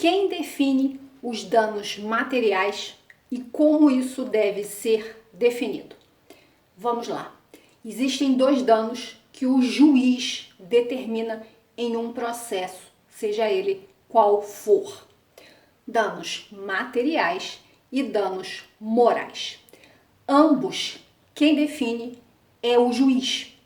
Quem define os danos materiais e como isso deve ser definido? Vamos lá. Existem dois danos que o juiz determina em um processo, seja ele qual for: danos materiais e danos morais. Ambos, quem define é o juiz.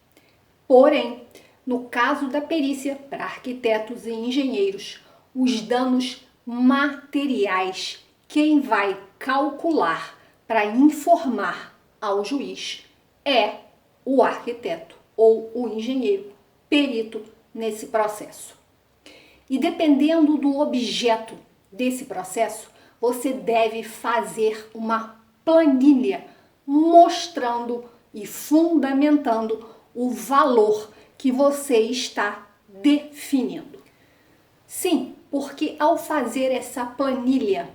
Porém, no caso da perícia para arquitetos e engenheiros, os danos materiais, quem vai calcular para informar ao juiz é o arquiteto ou o engenheiro perito nesse processo. E dependendo do objeto desse processo, você deve fazer uma planilha mostrando e fundamentando o valor que você está definindo. Sim, porque ao fazer essa planilha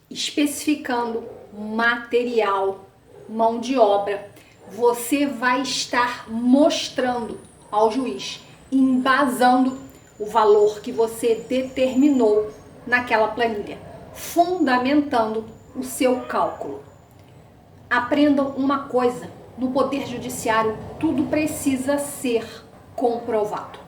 especificando material, mão de obra, você vai estar mostrando ao juiz, embasando o valor que você determinou naquela planilha, fundamentando o seu cálculo. Aprendam uma coisa: no Poder Judiciário tudo precisa ser comprovado.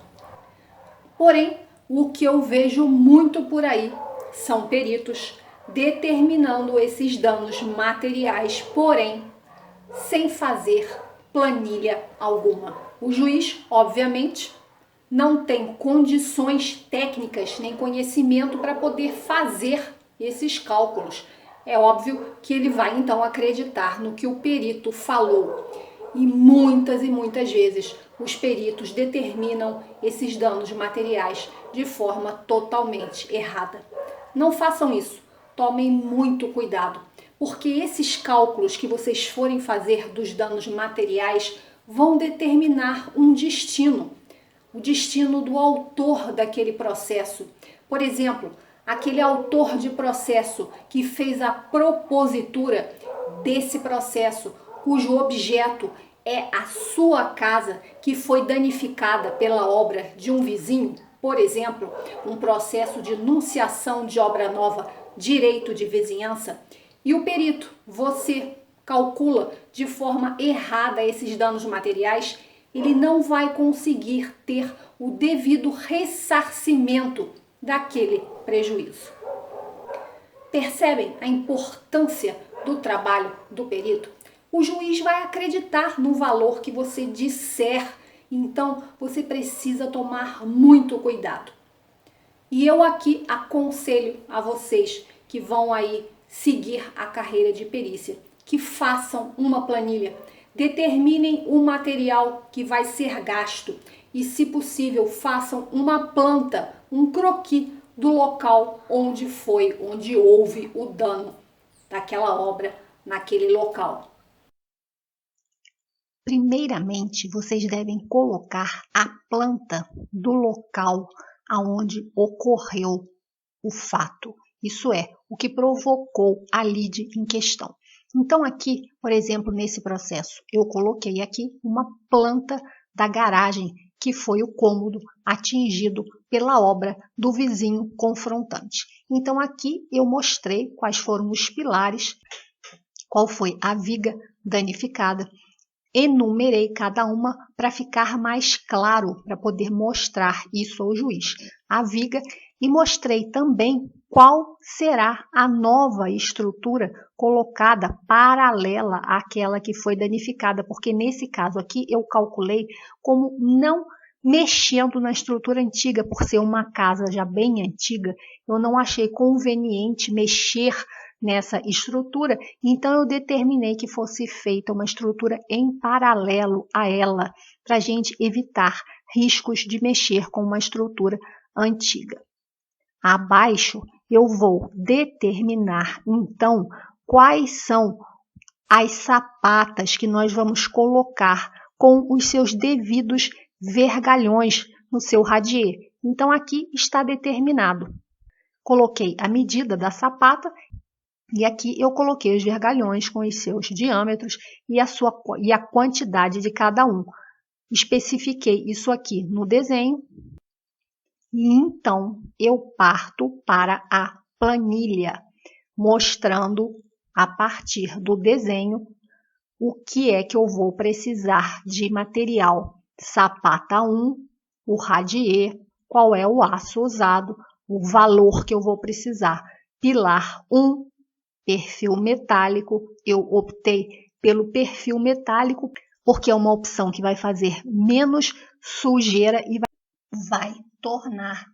Porém, o que eu vejo muito por aí são peritos determinando esses danos materiais, porém, sem fazer planilha alguma. O juiz, obviamente, não tem condições técnicas nem conhecimento para poder fazer esses cálculos. É óbvio que ele vai então acreditar no que o perito falou. E muitas vezes os peritos determinam esses danos materiais de forma totalmente errada. Não façam isso, tomem muito cuidado, porque esses cálculos que vocês forem fazer dos danos materiais vão determinar um destino, o destino do autor daquele processo. Por exemplo, aquele autor de processo que fez a propositura desse processo, cujo objeto é a sua casa que foi danificada pela obra de um vizinho, por exemplo, um processo de enunciação de obra nova, direito de vizinhança, e o perito, você, calcula de forma errada esses danos materiais, ele não vai conseguir ter o devido ressarcimento daquele prejuízo. Percebem a importância do trabalho do perito? O juiz vai acreditar no valor que você disser, então você precisa tomar muito cuidado. E eu aqui aconselho a vocês que vão aí seguir a carreira de perícia, que façam uma planilha, determinem o material que vai ser gasto e, se possível, façam uma planta, um croquis do local onde houve o dano daquela obra naquele local. Primeiramente, vocês devem colocar a planta do local aonde ocorreu o fato. Isso é, o que provocou a lide em questão. Então aqui, por exemplo, nesse processo, eu coloquei aqui uma planta da garagem, que foi o cômodo atingido pela obra do vizinho confrontante. Então aqui eu mostrei quais foram os pilares, qual foi a viga danificada, enumerei cada uma para ficar mais claro, para poder mostrar isso ao juiz, a viga, e mostrei também qual será a nova estrutura colocada paralela àquela que foi danificada, porque nesse caso aqui eu calculei como não mexendo na estrutura antiga, por ser uma casa já bem antiga, eu não achei conveniente mexer nessa estrutura, então eu determinei que fosse feita uma estrutura em paralelo a ela, para a gente evitar riscos de mexer com uma estrutura antiga. Abaixo eu vou determinar então quais são as sapatas que nós vamos colocar com os seus devidos vergalhões no seu radier. Então aqui está determinado. Coloquei a medida da sapata e aqui eu coloquei os vergalhões com os seus diâmetros e a quantidade de cada um. Especifiquei isso aqui no desenho E então eu parto para a planilha, mostrando a partir do desenho o que é que eu vou precisar de material. Sapata 1, o radier, qual é o aço usado, o valor que eu vou precisar. Pilar 1, perfil metálico, eu optei pelo perfil metálico porque é uma opção que vai fazer menos sujeira e vai tornar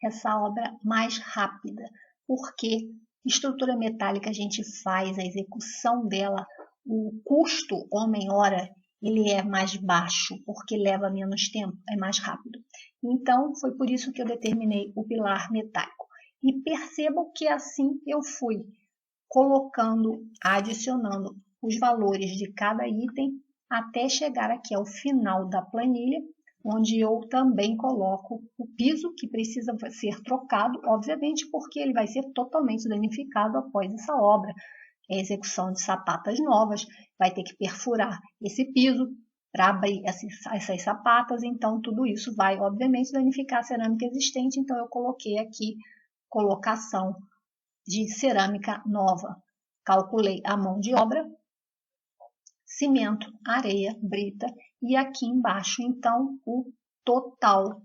essa obra mais rápida, porque estrutura metálica a gente faz, a execução dela, o custo homem-hora, ele é mais baixo, porque leva menos tempo, é mais rápido. Então, foi por isso que eu determinei o pilar metálico. E percebam que assim eu fui colocando, adicionando os valores de cada item até chegar aqui ao final da planilha, onde eu também coloco o piso que precisa ser trocado, obviamente, porque ele vai ser totalmente danificado após essa obra. A execução de sapatas novas, vai ter que perfurar esse piso para abrir essas sapatas, então tudo isso vai, obviamente, danificar a cerâmica existente, então eu coloquei aqui colocação de cerâmica nova. Calculei a mão de obra, cimento, areia, brita e aqui embaixo, então, o total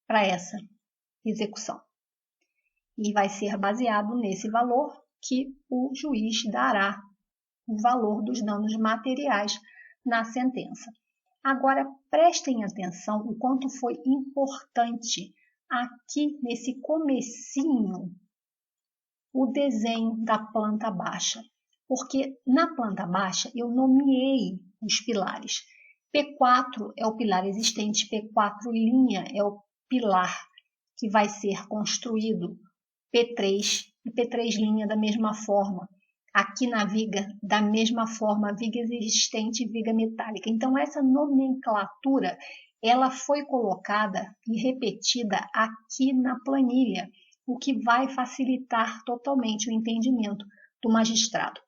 para essa execução. E vai ser baseado nesse valor que o juiz dará o valor dos danos materiais na sentença. Agora, prestem atenção o quanto foi importante aqui nesse comecinho o desenho da planta baixa, porque na planta baixa eu nomeei os pilares. P4 é o pilar existente, P4' é o pilar que vai ser construído, P3 e P3' da mesma forma. Aqui na viga, da mesma forma, viga existente e viga metálica. Então, essa nomenclatura, ela foi colocada e repetida aqui na planilha, o que vai facilitar totalmente o entendimento do magistrado.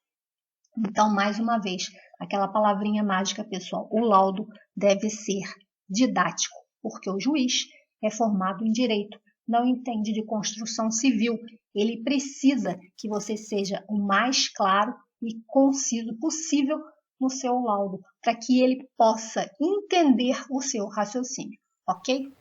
Então, mais uma vez, aquela palavrinha mágica, pessoal, o laudo deve ser didático, porque o juiz é formado em direito, não entende de construção civil. Ele precisa que você seja o mais claro e conciso possível no seu laudo, para que ele possa entender o seu raciocínio, ok?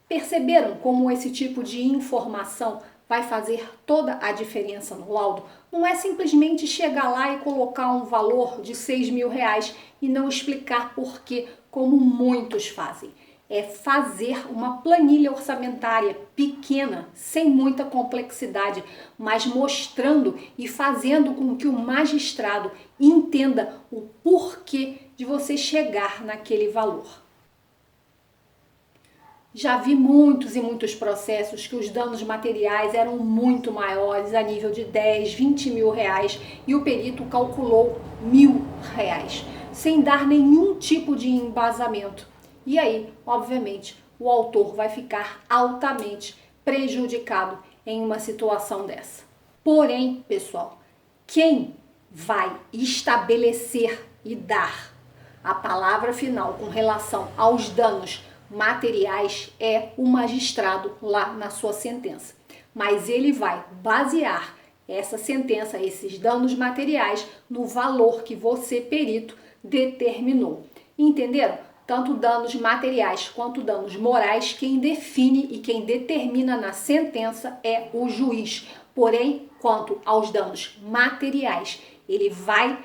Perceberam como esse tipo de informação vai fazer toda a diferença no laudo? Não é simplesmente chegar lá e colocar um valor de R$6.000 e não explicar por quê, como muitos fazem. É fazer uma planilha orçamentária pequena, sem muita complexidade, mas mostrando e fazendo com que o magistrado entenda o porquê de você chegar naquele valor. Já vi muitos e muitos processos que os danos materiais eram muito maiores, a nível de 10, 20 mil reais, e o perito calculou R$1.000, sem dar nenhum tipo de embasamento. E aí, obviamente, o autor vai ficar altamente prejudicado em uma situação dessa. Porém, pessoal, quem vai estabelecer e dar a palavra final com relação aos danos materiais é o magistrado lá na sua sentença. Mas ele vai basear essa sentença, esses danos materiais, no valor que você, perito, determinou. Entenderam? Tanto danos materiais quanto danos morais, quem define e quem determina na sentença é o juiz. Porém, quanto aos danos materiais, ele vai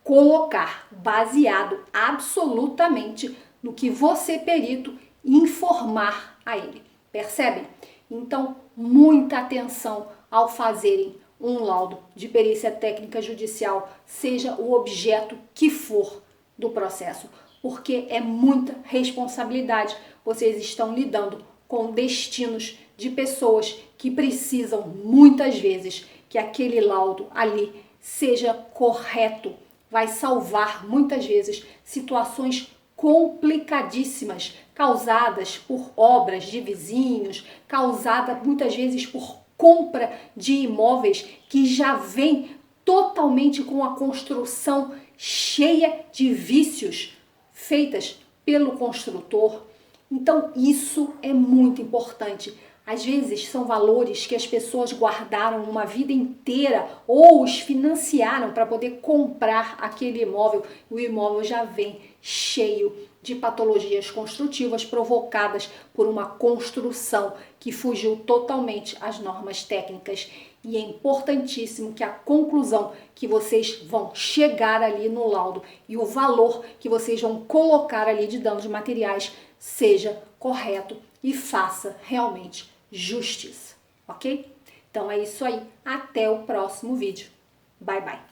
colocar baseado absolutamente no que você, perito, informar a ele. Percebem? Então, muita atenção ao fazerem um laudo de perícia técnica judicial, seja o objeto que for do processo, porque é muita responsabilidade. Vocês estão lidando com destinos de pessoas que precisam, muitas vezes, que aquele laudo ali seja correto. Vai salvar, muitas vezes, situações complicadíssimas, causadas por obras de vizinhos, causada muitas vezes por compra de imóveis que já vem totalmente com a construção cheia de vícios feitas pelo construtor. Então isso é muito importante. Às vezes são valores que as pessoas guardaram uma vida inteira ou os financiaram para poder comprar aquele imóvel. O imóvel já vem cheio de patologias construtivas provocadas por uma construção que fugiu totalmente às normas técnicas. E é importantíssimo que a conclusão que vocês vão chegar ali no laudo e o valor que vocês vão colocar ali de danos materiais seja correto e faça realmente justiça, ok? Então é isso aí, até o próximo vídeo. Bye, bye!